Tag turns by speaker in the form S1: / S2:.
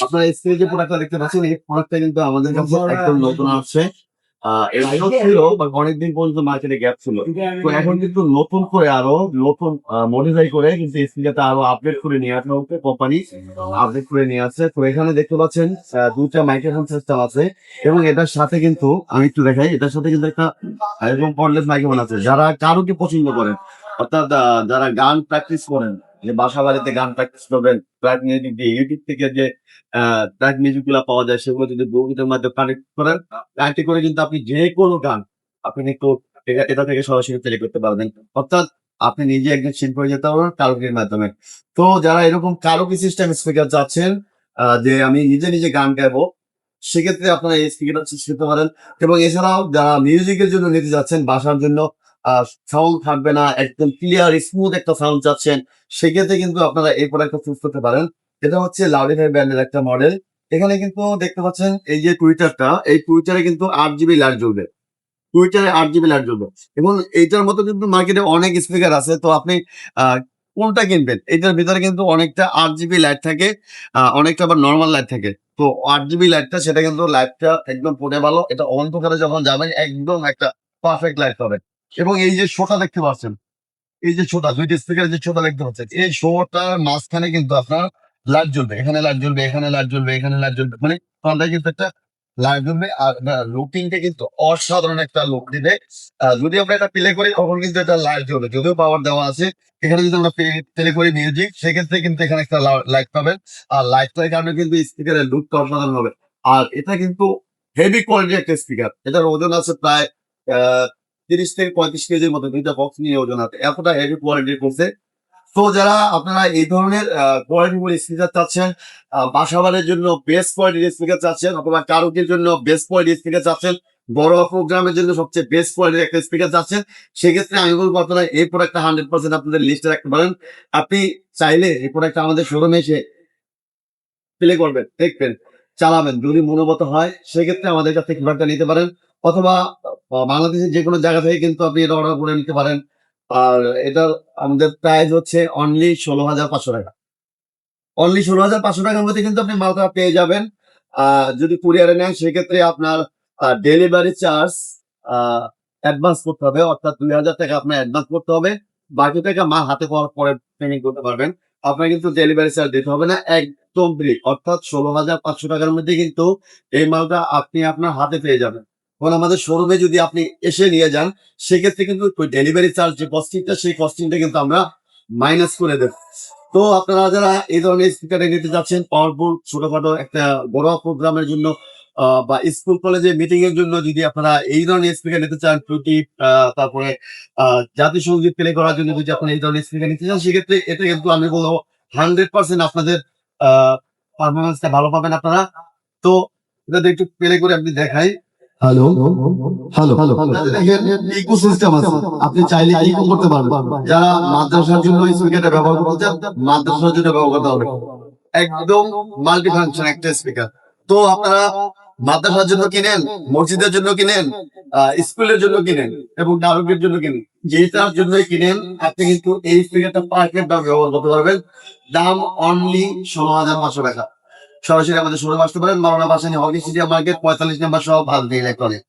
S1: আপনার স্ক্রিনে যে প্রোডাক্টটা দেখতে পাচ্ছেন, এই প্রোডাক্টটা কিন্তু আমাদের কাছে একদম নতুন আসছে। এর আগেও ছিল বাট অনেকদিন পর্যন্ত মার্কেটে গ্যাপ ছিল। তো এখন কিন্তু নতুন করে আরো নতুন মডিফাই করে কিন্তু স্পিকারটা আরো আপডেট করে নিয়ে আসা হচ্ছে কোম্পানি, আপডেট করে নিয়ে আসছে। তো এখানে দেখতে পাচ্ছেন ২ টা মাইক্রোফোন সিস্টেম আছে এবং এটার সাথে কিন্তু আমি একটু দেখাই, এটার সাথে কিন্তু একটা এরকম কর্ডলেস মাইক্রোফোন আছে। যারা কারোকে পছন্দ করেন, অর্থাৎ যারা গান প্র্যাকটিস করেন, যে বাসা বাড়িতে গান প্র্যাকটিস করবেন, ট্র্যাক মিউজিক দিয়ে ইউটিউব থেকে যে ট্র্যাক মিউজিক গুলা পাওয়া যায় সেগুলো যদি ব্লুটুথের মাধ্যমে কানেক্ট করেন, কানেক্ট করে কিন্তু আপনি যে কোনো গান আপনি কিন্তু এটা থেকে সরাসরি প্লে করতে পারবেন। অর্থাৎ আপনি নিজে একজন শিল্পী হয়ে যেতে পারবেন কারোকির মাধ্যমে। তো যারা এরকম কারোকি সিস্টেম স্পিকার চাচ্ছেন, যে আমি নিজে নিজে গান গাইবো, সেক্ষেত্রে আপনারা এই স্পিকারটা চুজ করতে পারেন। এবং এছাড়াও যারা মিউজিকের জন্য নিতে যাচ্ছেন, বাসার জন্য সাউন্ড থাকবে না, একদম ক্লিয়ার স্মুথ একটা সাউন্ড চাচ্ছেন, সেক্ষেত্রে কিন্তু আপনারা এই প্রোডাক্টটা চুজ করতে পারেন। এটা হচ্ছে লাউডিফাই ব্র্যান্ডের একটা মডেল। এখানে কিন্তু দেখতে পাচ্ছেন এই যে টুইটারটা, এই টুইটারে কিন্তু 8 জিবি লাইট জ্বলবে। টুইটারে 8 জিবি লাইট জ্বলবে এবং এইটার মতো কিন্তু মার্কেটে অনেক স্পিকার আছে। তো আপনি আহ, কোনটা কিনবেন? এটার ভিতরে কিন্তু অনেকটা 8 জিবি লাইট থাকে, অনেকটা আবার নর্মাল লাইট থাকে। তো 8 জিবি লাইটটা, সেটা কিন্তু লাইটটা একদম পড়ে ভালো। এটা অন্ধকারে যখন যাবেন একদম একটা পারফেক্ট লাইট পাবেন। এবং এই যে শোটা দেখতে পাচ্ছেন, এই যে ছোটা 2টা স্পিকারের যে ছোটা দেখতে পাচ্ছেন, এই শোটার মাঝখানে কিন্তু আপনার লাইট জ্বলবে, এখানে লাইট জ্বলবে, এখানে লাইট জ্বলবে, এখানে লাইট জ্বলবে, মানে ফ্রন্টে কিন্তু একটা লাইট জ্বলবে। আর লুকিংটা কিন্তু অসাধারণ একটা লুক দিবে। যদি আমরা এটা প্লে করি তখন কিন্তু এটা লাইট জ্বলবে, যদিও পাওয়ার দেওয়া আছে। এখানে যদি আমরা প্লে করি মিউজিক, সেক্ষেত্রে কিন্তু এখানে একটা লাইট পাবেন। আর লাইটটার কারণে কিন্তু স্পিকারের লুকটা অসাধারণ হবে। আর এটা কিন্তু হেভি কোয়ালিটির একটা স্পিকার। এটার ওজন আছে প্রায় আহ 30 থেকে 35 কেজির মতো, 2টা বক্স নিয়ে ওজন আছে, এতটা হেভি কোয়ালিটির করছে। তো যারা আপনারা এই ধরনের কোয়ালিটিফুল স্পিকার চাচ্ছেন, বাসাবাড়ির জন্য বেস্ট কোয়ালিটির স্পিকার চাচ্ছেন, অথবা কারোকির জন্য বেস্ট কোয়ালিটির স্পিকার চাচ্ছেন, বড় প্রোগ্রামের জন্য সবচেয়ে বেস্ট কোয়ালিটির একটা স্পিকার চাচ্ছেন, সেক্ষেত্রে আমি বলবো আপনারা এই প্রোডাক্টটা 100% আপনাদের লিস্টে রাখতে পারেন। আপনি চাইলে এই প্রোডাক্টটা আমাদের শোরুমে এসে প্লে করবেন, দেখবেন, চালাবেন। যদি মনোমত হয় সেক্ষেত্রে আমাদের কাছ থেকে প্রোডাক্টটা নিতে পারেন, অথবা বাংলাদেশের যে কোনো জায়গা থেকে কিন্তু আপনি এটা অর্ডার করে নিতে পারেন। আর এটার আমাদের প্রাইস হচ্ছে অনলি 16,500 টাকা। অনলি 16,500 টাকার মধ্যে কিন্তু আপনি মালটা পেয়ে যাবেন। যদি কুরিয়ারে নেন সেক্ষেত্রে আপনার ডেলিভারি চার্জ অ্যাডভান্স করতে হবে, অর্থাৎ 2,000 টাকা আপনার অ্যাডভান্স করতে হবে। বাকি টাকা মাল হাতে পাওয়ার পরে পেমেন্ট করতে পারবেন। আপনার কিন্তু ডেলিভারি চার্জ দিতে হবে না, একদম ফ্রি। অর্থাৎ 16,500 টাকার মধ্যে কিন্তু এই মালটা আপনি আপনার হাতে পেয়ে যাবেন। এখন আমাদের শোরুমে যদি আপনি এসে নিয়ে যান, সেক্ষেত্রে কিন্তু ডেলিভারি চার্জ যে কস্টিংটা, সেই কস্টিংটা কিন্তু আমরা মাইনাস করে দেব। তো আপনারা যারা এই ধরনের স্পিকার নিতে যাচ্ছেন, পাওয়ারফুল ছোটখাটো একটা বড় প্রোগ্রামের জন্য, বা স্কুল কলেজে মিটিং এর জন্য, যদি আপনারা এই ধরনের স্পিকার নিতে চান, টুটি, তারপরে জাতীয় সঙ্গীত প্লে করার জন্য যদি আপনারা এই ধরনের স্পিকার নিতে চান, সেক্ষেত্রে এটা কিন্তু আমি বলবো 100% আপনাদের পারফরমেন্সটা ভালো পাবেন আপনারা। তো এটা একটু প্লে করে আপনি দেখাই। হ্যালো, হ্যালো, ইকোসিস্টেম আছে, আপনি চাইলে ইকো করতে পারবেন। যারা মাদ্রাসার জন্য স্পিকারটা ব্যবহার করতে চান, মাদ্রাসার জন্য ব্যবহার করতে হবে। একদম মাল্টি ফাংশন একটা স্পিকার। তো আপনারা মাদ্রাসার জন্য কিনেন, মসজিদের জন্য কিনেন, স্কুলের জন্য কিনেন, এবং নাটকের জন্য কিনেন, যেটার জন্য কিনেন, আপনি কিন্তু এই স্পিকারটা পারফেক্ট ভাবে ব্যবহার করতে পারবেন। দাম অনলি 16,500 টাকা। সরাসরি আমাদের শোরুমে আসতে পারেন, মাওলানা ভাসানী হকি সিটি মার্কেট 45 নম্বর সহ ভারত ইলেকট্রনিক।